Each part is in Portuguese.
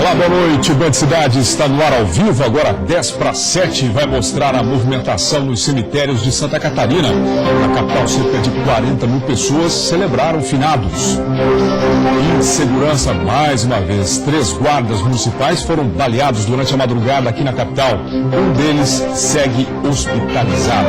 Olá, boa noite. Band Cidade está no ar ao vivo, agora 10:07, vai mostrar a movimentação nos cemitérios de Santa Catarina. Na capital, cerca de 40 mil pessoas celebraram finados. Insegurança, mais uma vez, 3 guardas municipais foram baleados durante a madrugada aqui na capital. Um deles segue hospitalizado.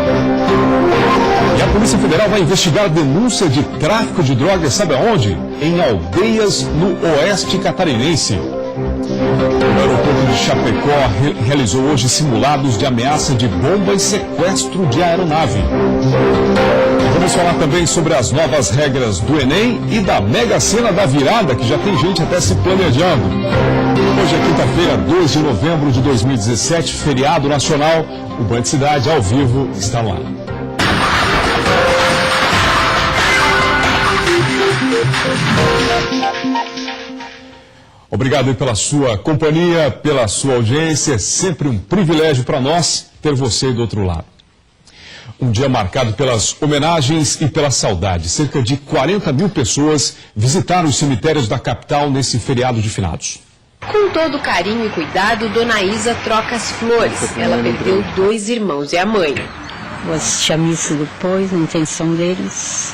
E a Polícia Federal vai investigar denúncia de tráfico de drogas, sabe aonde? Em aldeias no oeste catarinense. O aeroporto de Chapecó realizou hoje simulados de ameaça de bomba e sequestro de aeronave. E vamos falar também sobre as novas regras do Enem e da Mega Sena da Virada, que já tem gente até se planejando. Hoje é quinta-feira, 2 de novembro de 2017, feriado nacional. O Band Cidade ao vivo está lá. Obrigado pela sua companhia, pela sua audiência. É sempre um privilégio para nós ter você do outro lado. Um dia marcado pelas homenagens e pela saudade. Cerca de 40 mil pessoas visitaram os cemitérios da capital nesse feriado de finados. Com todo carinho e cuidado, Dona Isa troca as flores. Ela perdeu 2 irmãos e a mãe. Vou assistir a missa depois, na intenção deles.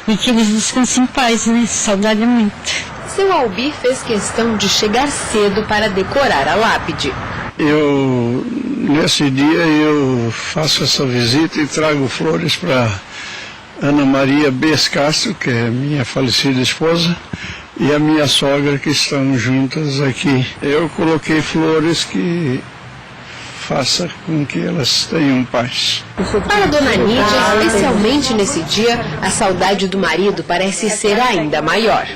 E que eles descansem em paz, né? Saudade é muito. Seu Albi fez questão de chegar cedo para decorar a lápide. Nesse dia, eu faço essa visita e trago flores para Ana Maria Bes Castro, que é minha falecida esposa, e a minha sogra, que estão juntas aqui. Eu coloquei flores que faça com que elas tenham paz. Para Dona Nídia, especialmente nesse dia, a saudade do marido parece ser ainda maior.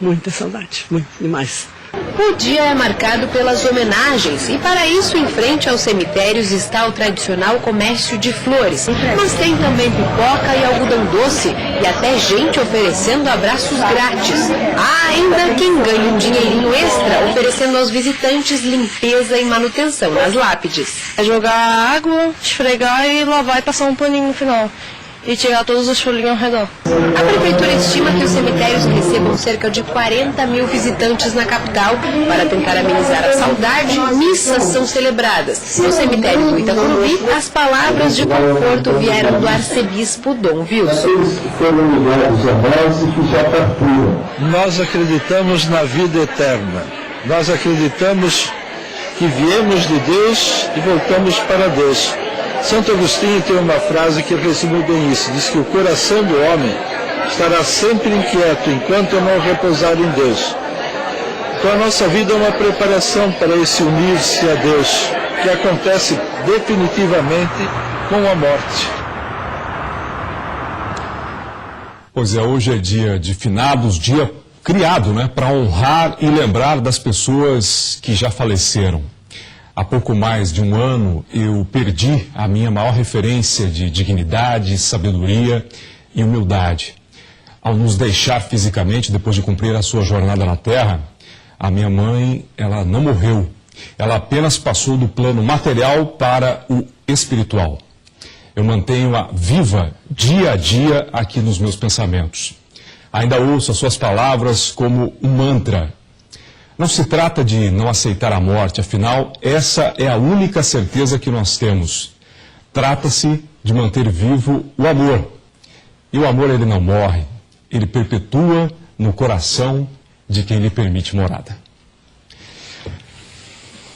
Muita saudade, muito demais. O dia é marcado pelas homenagens e para isso em frente aos cemitérios está o tradicional comércio de flores. Mas tem também pipoca e algodão doce e até gente oferecendo abraços grátis. Há ainda quem ganha um dinheirinho extra oferecendo aos visitantes limpeza e manutenção nas lápides. É jogar água, esfregar e lavar e passar um paninho no final. E tirar todos os folhinhos ao redor. A prefeitura estima que os cemitérios recebam cerca de 40 mil visitantes na capital. Para tentar amenizar a saudade, missas são celebradas. No cemitério do Itacurubi, as palavras de conforto vieram do arcebispo Dom Wilson. Nós acreditamos na vida eterna. Nós acreditamos que viemos de Deus e voltamos para Deus. Santo Agostinho tem uma frase que resume bem isso. Diz que o coração do homem estará sempre inquieto enquanto não repousar em Deus. Então a nossa vida é uma preparação para esse unir-se a Deus, que acontece definitivamente com a morte. Pois é, hoje é dia de finados, dia criado, para honrar e lembrar das pessoas que já faleceram. Há pouco mais de um ano, eu perdi a minha maior referência de dignidade, sabedoria e humildade. Ao nos deixar fisicamente, depois de cumprir a sua jornada na Terra, a minha mãe, ela não morreu. Ela apenas passou do plano material para o espiritual. Eu mantenho-a viva, dia a dia, aqui nos meus pensamentos. Ainda ouço as suas palavras como um mantra. Não se trata de não aceitar a morte, afinal, essa é a única certeza que nós temos. Trata-se de manter vivo o amor. E o amor, ele não morre, ele perpetua no coração de quem lhe permite morada.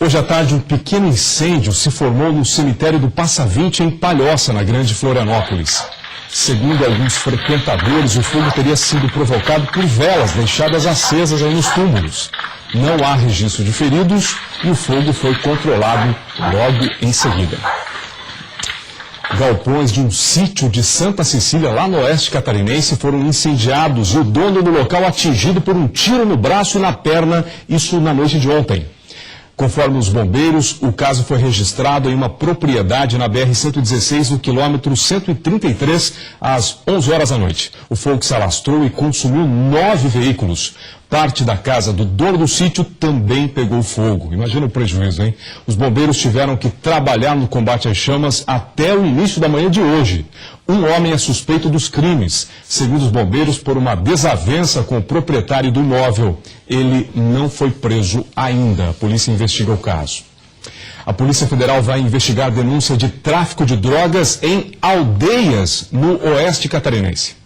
Hoje à tarde, um pequeno incêndio se formou no cemitério do Passa 20, em Palhoça, na Grande Florianópolis. Segundo alguns frequentadores, o fogo teria sido provocado por velas deixadas acesas aí nos túmulos. Não há registro de feridos e o fogo foi controlado logo em seguida. Galpões de um sítio de Santa Cecília, lá no oeste catarinense, foram incendiados e o dono do local atingido por um tiro no braço e na perna, isso na noite de ontem. Conforme os bombeiros, o caso foi registrado em uma propriedade na BR-116, no quilômetro 133, às 11 horas da noite. O fogo se alastrou e consumiu 9 veículos. Parte da casa do dono do sítio também pegou fogo. Imagina o prejuízo, hein? Os bombeiros tiveram que trabalhar no combate às chamas até o início da manhã de hoje. Um homem é suspeito dos crimes, segundo os bombeiros, por uma desavença com o proprietário do imóvel. Ele não foi preso ainda. A polícia investiga o caso. A Polícia Federal vai investigar a denúncia de tráfico de drogas em aldeias no oeste catarinense.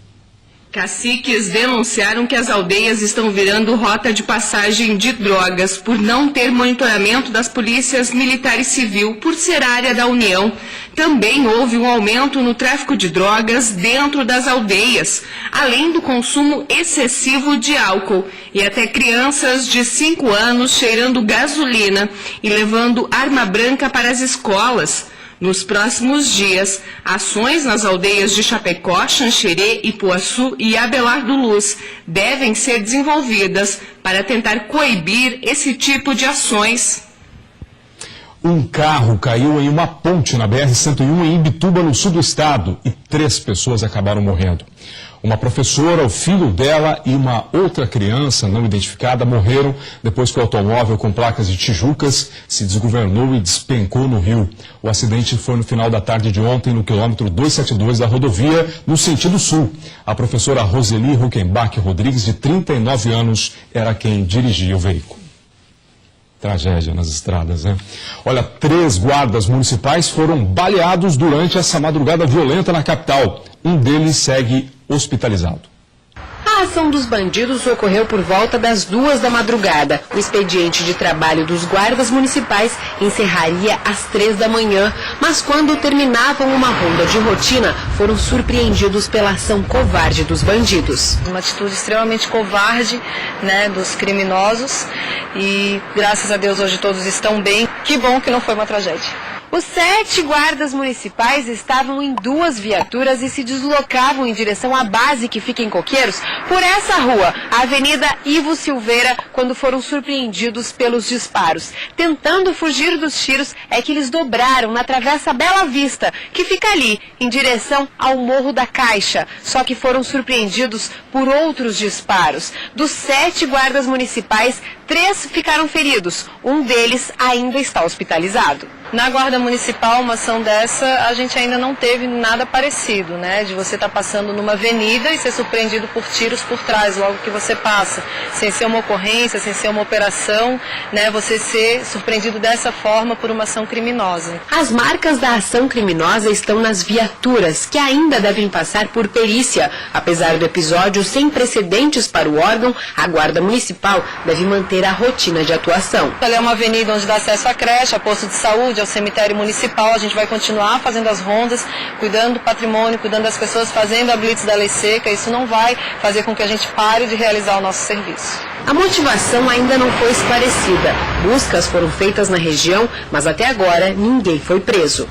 Caciques denunciaram que as aldeias estão virando rota de passagem de drogas por não ter monitoramento das polícias militar e civil, por ser área da União. Também houve um aumento no tráfico de drogas dentro das aldeias, além do consumo excessivo de álcool e até crianças de 5 anos cheirando gasolina e levando arma branca para as escolas. Nos próximos dias, ações nas aldeias de Chapecó, Xanxerê, Ipuaçu e Abelardo Luz devem ser desenvolvidas para tentar coibir esse tipo de ações. Um carro caiu em uma ponte na BR-101 em Imbituba, no sul do estado, e 3 pessoas acabaram morrendo. Uma professora, o filho dela e uma outra criança não identificada morreram depois que o automóvel com placas de Tijucas se desgovernou e despencou no rio. O acidente foi no final da tarde de ontem, no quilômetro 272 da rodovia, no sentido sul. A professora Roseli Huckenbach Rodrigues, de 39 anos, era quem dirigia o veículo. Tragédia nas estradas, né? Olha, 3 guardas municipais foram baleados durante essa madrugada violenta na capital. Um deles segue hospitalizado. A ação dos bandidos ocorreu por volta das 2 da madrugada. O expediente de trabalho dos guardas municipais encerraria às 3 da manhã, mas quando terminavam uma ronda de rotina, foram surpreendidos pela ação covarde dos bandidos. Uma atitude extremamente covarde, né, dos criminosos, e graças a Deus hoje todos estão bem. Que bom que não foi uma tragédia. Os 7 guardas municipais estavam em 2 viaturas e se deslocavam em direção à base que fica em Coqueiros por essa rua, a Avenida Ivo Silveira, quando foram surpreendidos pelos disparos. Tentando fugir dos tiros, é que eles dobraram na Travessa Bela Vista, que fica ali, em direção ao Morro da Caixa. Só que foram surpreendidos por outros disparos. Dos 7 guardas municipais, 3 ficaram feridos. Um deles ainda está hospitalizado. Na Guarda Municipal, uma ação dessa, a gente ainda não teve nada parecido, né? De você estar passando numa avenida e ser surpreendido por tiros por trás, logo que você passa. Sem ser uma ocorrência, sem ser uma operação, né? Você ser surpreendido dessa forma por uma ação criminosa. As marcas da ação criminosa estão nas viaturas, que ainda devem passar por perícia. Apesar do episódio sem precedentes para o órgão, a Guarda Municipal deve manter a rotina de atuação. Ela é uma avenida onde dá acesso à creche, a posto de saúde, ao cemitério municipal. A gente vai continuar fazendo as rondas, cuidando do patrimônio, cuidando das pessoas, fazendo a blitz da lei seca. Isso não vai fazer com que a gente pare de realizar o nosso serviço. A motivação ainda não foi esclarecida. Buscas foram feitas na região, mas até agora ninguém foi preso.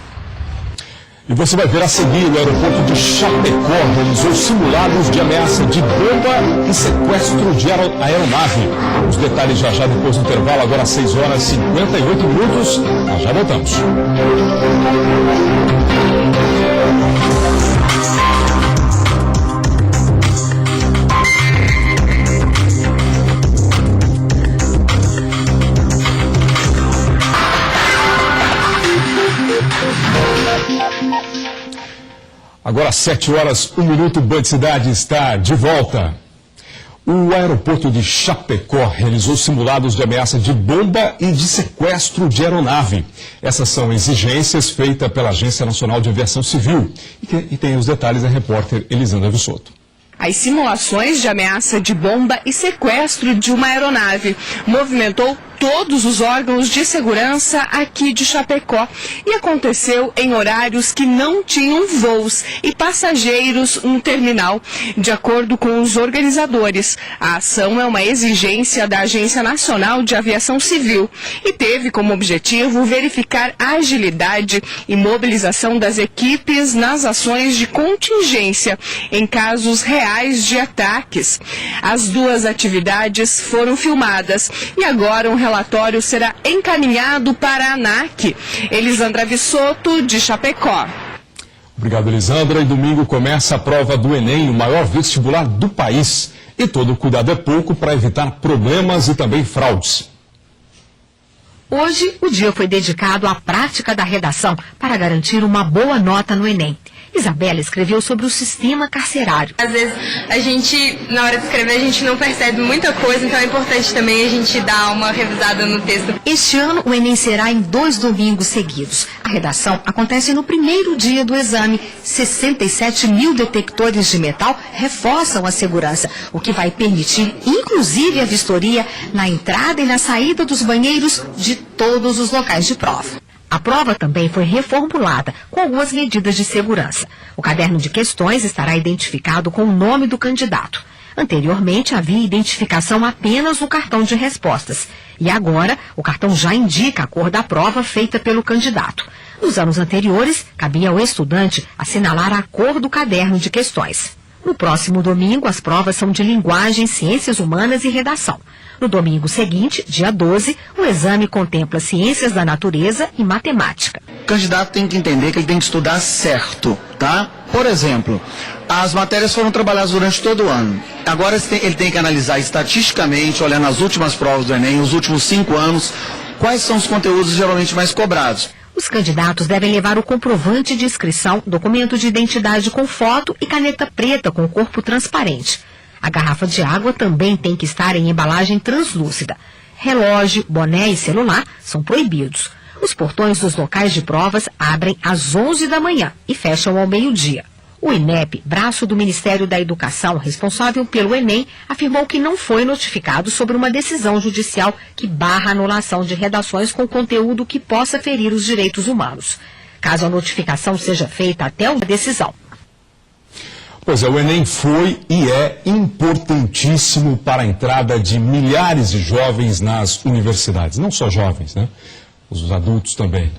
E você vai ver a seguir: o aeroporto de Chapecó realizou simulados de ameaça de bomba e sequestro de aeronave. Os detalhes já depois do intervalo, agora às 6 horas e 58 minutos. Nós já voltamos. Agora às 7 horas, 1 minuto, Band Cidade está de volta. O aeroporto de Chapecó realizou simulados de ameaça de bomba e de sequestro de aeronave. Essas são exigências feitas pela Agência Nacional de Aviação Civil. E tem os detalhes a repórter Elisandra Vissoto. As simulações de ameaça de bomba e sequestro de uma aeronave movimentou todos os órgãos de segurança aqui de Chapecó e aconteceu em horários que não tinham voos e passageiros no terminal. De acordo com os organizadores, a ação é uma exigência da Agência Nacional de Aviação Civil e teve como objetivo verificar a agilidade e mobilização das equipes nas ações de contingência em casos reais de ataques. As 2 atividades foram filmadas e agora um relatório será encaminhado para a ANAC. Elisandra Vissoto, de Chapecó. Obrigado, Elisandra. E domingo começa a prova do Enem, o maior vestibular do país. E todo cuidado é pouco para evitar problemas e também fraudes. Hoje, o dia foi dedicado à prática da redação para garantir uma boa nota no Enem. Isabela escreveu sobre o sistema carcerário. Às vezes, a gente, na hora de escrever, a gente não percebe muita coisa, então é importante também a gente dar uma revisada no texto. Este ano, o Enem será em 2 domingos seguidos. A redação acontece no primeiro dia do exame. 67 mil detectores de metal reforçam a segurança, o que vai permitir, inclusive, a vistoria na entrada e na saída dos banheiros de todos os locais de prova. A prova também foi reformulada, com algumas medidas de segurança. O caderno de questões estará identificado com o nome do candidato. Anteriormente, havia identificação apenas no cartão de respostas. E agora, o cartão já indica a cor da prova feita pelo candidato. Nos anos anteriores, cabia ao estudante assinalar a cor do caderno de questões. No próximo domingo, as provas são de linguagem, ciências humanas e redação. No domingo seguinte, dia 12, o exame contempla ciências da natureza e matemática. O candidato tem que entender que ele tem que estudar certo, tá? Por exemplo, as matérias foram trabalhadas durante todo o ano. Agora ele tem que analisar estatisticamente, olhando as últimas provas do Enem, os últimos 5 anos, quais são os conteúdos geralmente mais cobrados. Os candidatos devem levar o comprovante de inscrição, documento de identidade com foto e caneta preta com corpo transparente. A garrafa de água também tem que estar em embalagem translúcida. Relógio, boné e celular são proibidos. Os portões dos locais de provas abrem às 11 da manhã e fecham ao meio-dia. O INEP, braço do Ministério da Educação responsável pelo Enem, afirmou que não foi notificado sobre uma decisão judicial que barra a anulação de redações com conteúdo que possa ferir os direitos humanos. Caso a notificação seja feita até a decisão. Pois é, o Enem foi e é importantíssimo para a entrada de milhares de jovens nas universidades. Não só jovens, né? Os adultos também.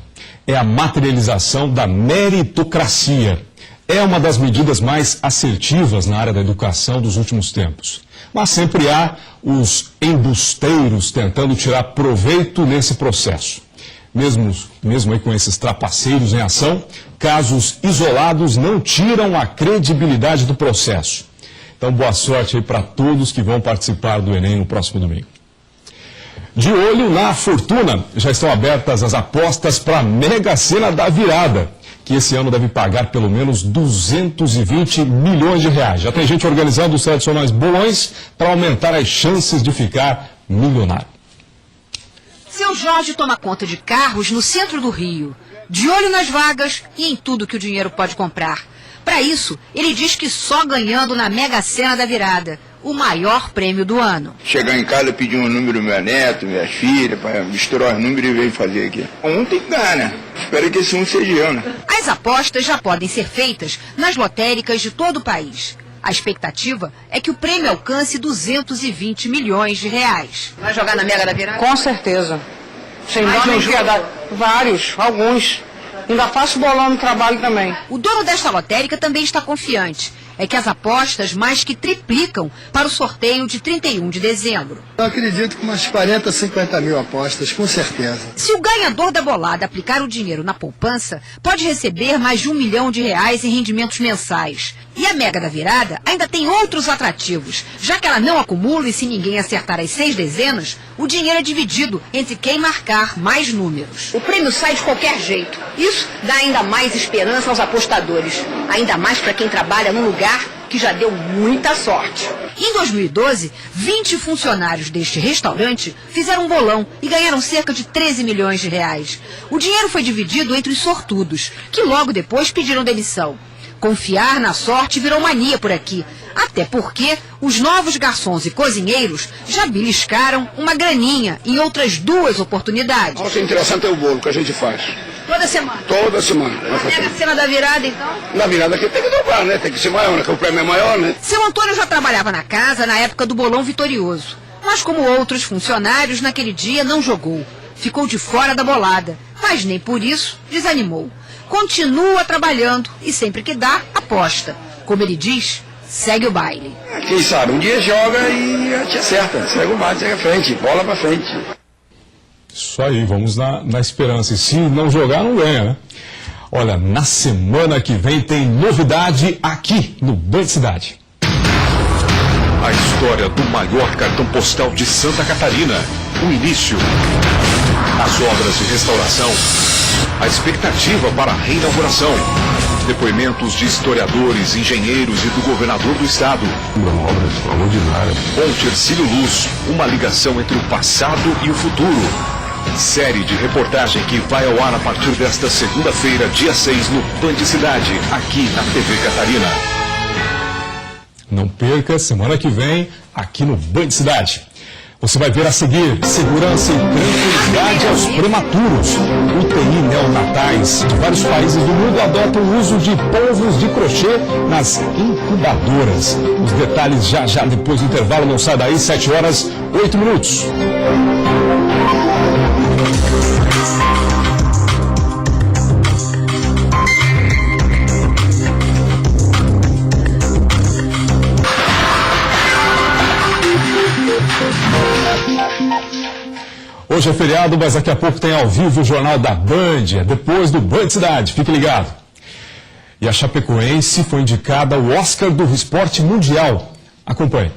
É a materialização da meritocracia. É uma das medidas mais assertivas na área da educação dos últimos tempos. Mas sempre há os embusteiros tentando tirar proveito nesse processo. Mesmo aí com esses trapaceiros em ação, casos isolados não tiram a credibilidade do processo. Então, boa sorte aí para todos que vão participar do Enem no próximo domingo. De olho na fortuna, já estão abertas as apostas para a Mega Sena da Virada, que esse ano deve pagar pelo menos 220 milhões de reais. Já tem gente organizando os tradicionais bolões para aumentar as chances de ficar milionário. Seu Jorge toma conta de carros no centro do Rio, de olho nas vagas e em tudo que o dinheiro pode comprar. Para isso, ele diz que só ganhando na Mega Sena da Virada, o maior prêmio do ano. Chegar em casa, pedir um número meu neto, minhas filhas, para misturar os números e vir fazer aqui. Um tem que ganhar, né? Espero que esse um seja eu, né? As apostas já podem ser feitas nas lotéricas de todo o país. A expectativa é que o prêmio alcance 220 milhões de reais. Vai jogar na Mega da Virada? Com certeza. Sem nome de piedade. Vários, alguns. Ainda faço bolão no trabalho também. O dono desta lotérica também está confiante. É que as apostas mais que triplicam para o sorteio de 31 de dezembro. Eu acredito que umas 40, 50 mil apostas, com certeza. Se o ganhador da bolada aplicar o dinheiro na poupança, pode receber mais de R$1 milhão em rendimentos mensais. E a Mega da Virada ainda tem outros atrativos, já que ela não acumula e se ninguém acertar as 6 dezenas, o dinheiro é dividido entre quem marcar mais números. O prêmio sai de qualquer jeito. Isso dá ainda mais esperança aos apostadores. Ainda mais para quem trabalha num lugar que já deu muita sorte. Em 2012, 20 funcionários deste restaurante fizeram um bolão e ganharam cerca de 13 milhões de reais. O dinheiro foi dividido entre os sortudos, que logo depois pediram demissão. Confiar na sorte virou mania por aqui, até porque os novos garçons e cozinheiros já beliscaram uma graninha em outras 2 oportunidades. O que é interessante é o bolo que a gente faz. Toda semana? Toda semana. Na Mega Sena da Virada, então? Na virada aqui tem que dobrar, né? Tem que ser maior, né? Porque o prêmio é maior, né? Seu Antônio já trabalhava na casa na época do bolão vitorioso. Mas como outros funcionários, naquele dia não jogou. Ficou de fora da bolada, mas nem por isso desanimou. Continua trabalhando e sempre que dá, aposta. Como ele diz, segue o baile. Quem sabe, um dia joga e te acerta. Segue o baile, segue a frente, bola pra frente. Isso aí, vamos na esperança. E se não jogar, não ganha, né? Olha, na semana que vem tem novidade aqui no Band Cidade. A história do maior cartão postal de Santa Catarina. O início. As obras de restauração. A expectativa para a reinauguração. Depoimentos de historiadores, engenheiros e do governador do estado. Uma obra extraordinária. Ponte Hercílio Luz, uma ligação entre o passado e o futuro. Série de reportagem que vai ao ar a partir desta segunda-feira, dia 6, no Band Cidade, aqui na TV Catarina. Não perca, semana que vem, aqui no Band Cidade. Você vai ver a seguir: segurança e tranquilidade aos prematuros. UTI neonatais de vários países do mundo adotam o uso de polvos de crochê nas incubadoras. Os detalhes já depois do intervalo. Não sai daí, 7h08. Hoje é feriado, mas daqui a pouco tem ao vivo o Jornal da Band, depois do Band Cidade. Fique ligado. E a Chapecoense foi indicada ao Oscar do Esporte Mundial. Acompanhe.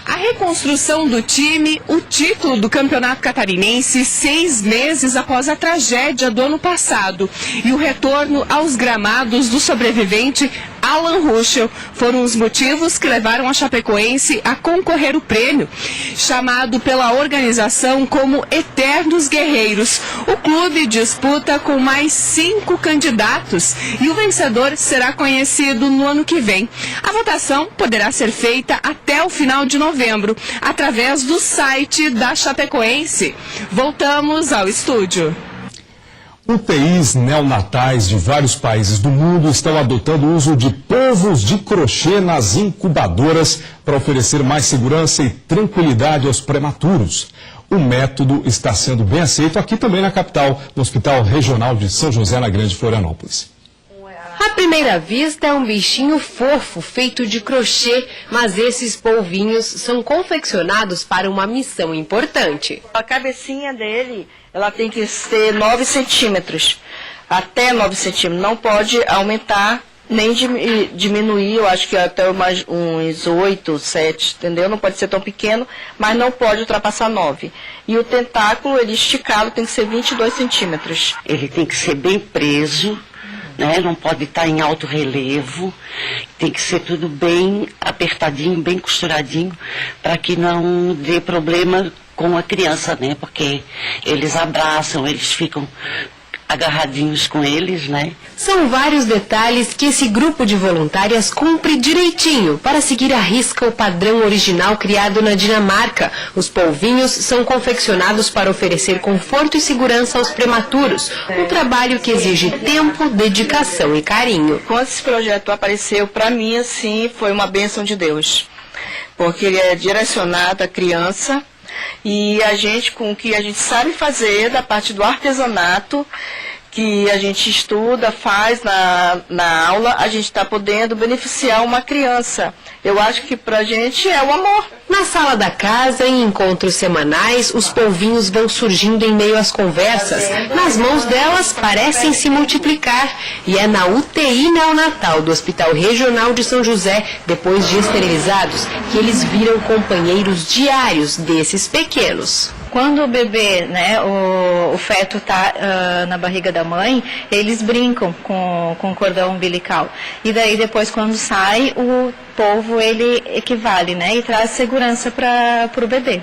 A reconstrução do time, o título do Campeonato Catarinense 6 meses após a tragédia do ano passado e o retorno aos gramados do sobrevivente Alan Ruschel foram os motivos que levaram a Chapecoense a concorrer o prêmio, chamado pela organização como Eternos Guerreiros. O clube disputa com mais 5 candidatos e o vencedor será conhecido no ano que vem. A votação poderá ser feita até o final de novembro, através do site da Chapecoense. Voltamos ao estúdio. UTIs neonatais de vários países do mundo estão adotando o uso de polvos de crochê nas incubadoras para oferecer mais segurança e tranquilidade aos prematuros. O método está sendo bem aceito aqui também na capital, no Hospital Regional de São José, na Grande Florianópolis. À primeira vista é um bichinho fofo, feito de crochê, mas esses polvinhos são confeccionados para uma missão importante. A cabecinha dele, ela tem que ser 9 centímetros, até 9 centímetros, não pode aumentar nem diminuir, eu acho que até uns 8, 7, entendeu? Não pode ser tão pequeno, mas não pode ultrapassar 9. E o tentáculo, ele esticado, tem que ser 22 centímetros. Ele tem que ser bem preso, né? Não pode estar em alto relevo, tem que ser tudo bem apertadinho, bem costuradinho, para que não dê problema com a criança, né? Porque eles abraçam, eles ficam agarradinhos com eles, né? São vários detalhes que esse grupo de voluntárias cumpre direitinho para seguir à risca o padrão original criado na Dinamarca. Os polvinhos são confeccionados para oferecer conforto e segurança aos prematuros, um trabalho que exige tempo, dedicação e carinho. Quando esse projeto apareceu, para mim, assim, foi uma bênção de Deus, porque ele é direcionado à criança. E a gente, com o que a gente sabe fazer da parte do artesanato, que a gente estuda, faz na aula, a gente está podendo beneficiar uma criança. Eu acho que pra gente é o amor. Na sala da casa, em encontros semanais, os polvinhos vão surgindo em meio às conversas. Nas mãos delas, parecem se multiplicar. E é na UTI neonatal do Hospital Regional de São José, depois de esterilizados, que eles viram companheiros diários desses pequenos. Quando o bebê, né, o feto está na barriga da mãe, eles brincam com o cordão umbilical. E daí depois, quando sai, o polvo ele equivale, né, e traz segurança para o bebê.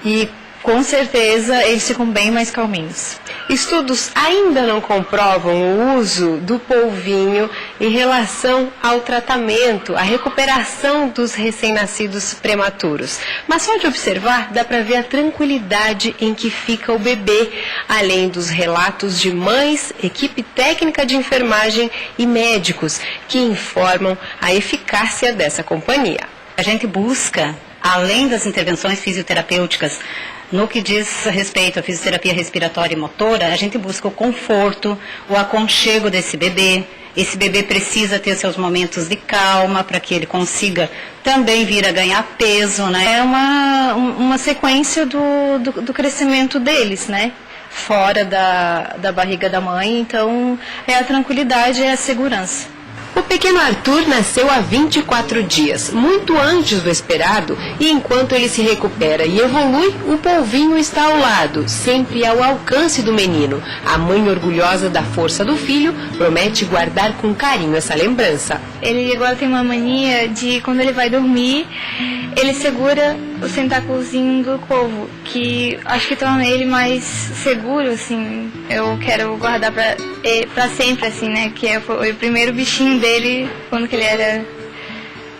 E com certeza eles ficam bem mais calminhos. Estudos ainda não comprovam o uso do polvinho em relação ao tratamento, à recuperação dos recém-nascidos prematuros. Mas só de observar, dá para ver a tranquilidade em que fica o bebê, além dos relatos de mães, equipe técnica de enfermagem e médicos que informam a eficácia dessa companhia. A gente busca, além das intervenções fisioterapêuticas, no que diz respeito à fisioterapia respiratória e motora, a gente busca o conforto, o aconchego desse bebê. Esse bebê precisa ter seus momentos de calma para que ele consiga também vir a ganhar peso, né? É uma sequência do crescimento deles, né? Fora da barriga da mãe, então é a tranquilidade e a segurança. O pequeno Arthur nasceu há 24 dias, muito antes do esperado, e enquanto ele se recupera e evolui, o polvinho está ao lado, sempre ao alcance do menino. A mãe, orgulhosa da força do filho, promete guardar com carinho essa lembrança. Ele agora tem uma mania de, quando ele vai dormir, ele segura o tentáculozinho do polvo, que acho que torna ele mais seguro, assim. Eu quero guardar pra sempre, assim, né? Que foi o primeiro bichinho dele quando que ele era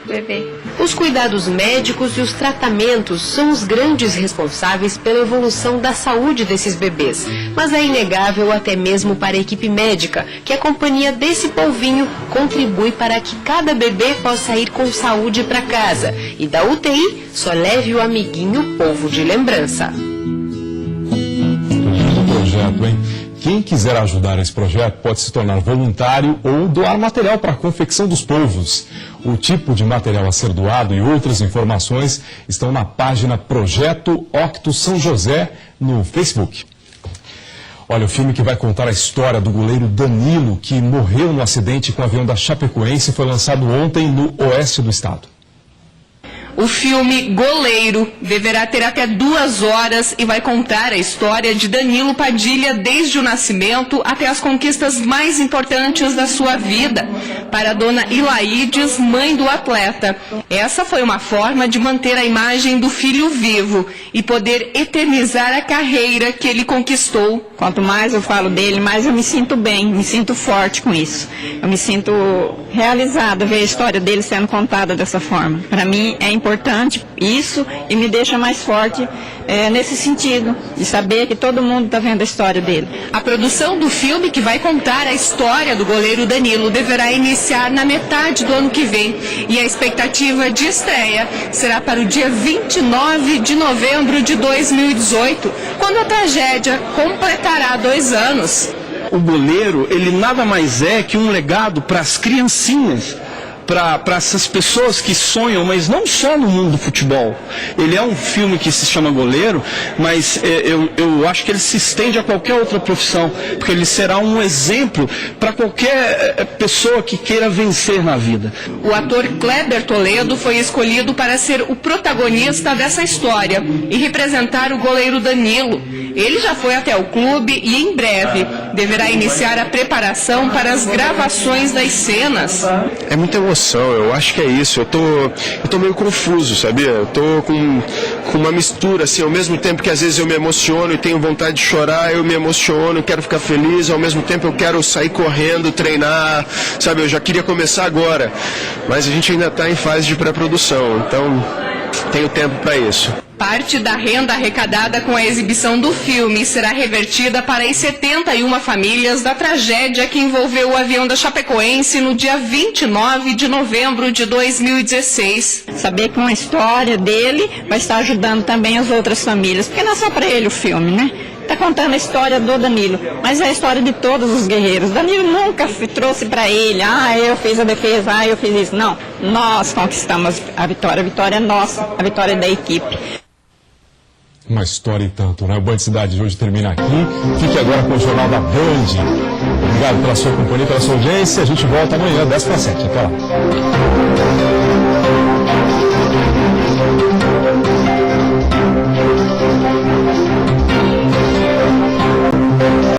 bebê. Os cuidados médicos e os tratamentos são os grandes responsáveis pela evolução da saúde desses bebês. Mas é inegável até mesmo para a equipe médica que a companhia desse polvinho contribui para que cada bebê possa ir com saúde para casa. E da UTI só leve o amiguinho polvo de lembrança. Projeto, hein? Quem quiser ajudar esse projeto pode se tornar voluntário ou doar material para a confecção dos polvos. O tipo de material a ser doado e outras informações estão na página Projeto Octo São José no Facebook. Olha, o filme que vai contar a história do goleiro Danilo, que morreu no acidente com o avião da Chapecoense, foi lançado ontem no oeste do estado. O filme Goleiro deverá ter até 2 horas e vai contar a história de Danilo Padilha desde o nascimento até as conquistas mais importantes da sua vida. Para a dona Ilaides, mãe do atleta, essa foi uma forma de manter a imagem do filho vivo e poder eternizar a carreira que ele conquistou. Quanto mais eu falo dele, mais eu me sinto bem, me sinto forte com isso. Eu me sinto realizada ver a história dele sendo contada dessa forma. Para mim é importante isso e me deixa mais forte nesse sentido, de saber que todo mundo está vendo a história dele. A produção do filme, que vai contar a história do goleiro Danilo, deverá iniciar na metade do ano que vem. E a expectativa de estreia será para o dia 29 de novembro de 2018, quando a tragédia completará 2 anos. O goleiro, ele nada mais é que um legado para as criancinhas, para essas pessoas que sonham, mas não só no mundo do futebol. Ele é um filme que se chama Goleiro, mas eu acho que ele se estende a qualquer outra profissão, porque ele será um exemplo para qualquer pessoa que queira vencer na vida. O ator Kleber Toledo foi escolhido para ser o protagonista dessa história e representar o goleiro Danilo. Ele já foi até o clube e em breve deverá iniciar a preparação para as gravações das cenas. É muita emoção, eu acho que é isso. Eu tô meio confuso, sabia? Eu tô com uma mistura, assim, ao mesmo tempo que às vezes eu me emociono e tenho vontade de chorar, eu me emociono, quero ficar feliz, ao mesmo tempo eu quero sair correndo, treinar, sabe? Eu já queria começar agora, mas a gente ainda está em fase de pré-produção, então tenho tempo para isso. Parte da renda arrecadada com a exibição do filme será revertida para as 71 famílias da tragédia que envolveu o avião da Chapecoense no dia 29 de novembro de 2016. Saber que uma história dele vai estar ajudando também as outras famílias, porque não é só para ele o filme, né? Está contando a história do Danilo, mas é a história de todos os guerreiros. Danilo nunca trouxe para ele, eu fiz a defesa, eu fiz isso. Não, nós conquistamos a vitória é nossa, a vitória é da equipe. Uma história e tanto, né? O Band Cidade de hoje termina aqui. Fique agora com o Jornal da Band. Obrigado pela sua companhia, pela sua audiência. A gente volta amanhã, 10 para 7. Até lá.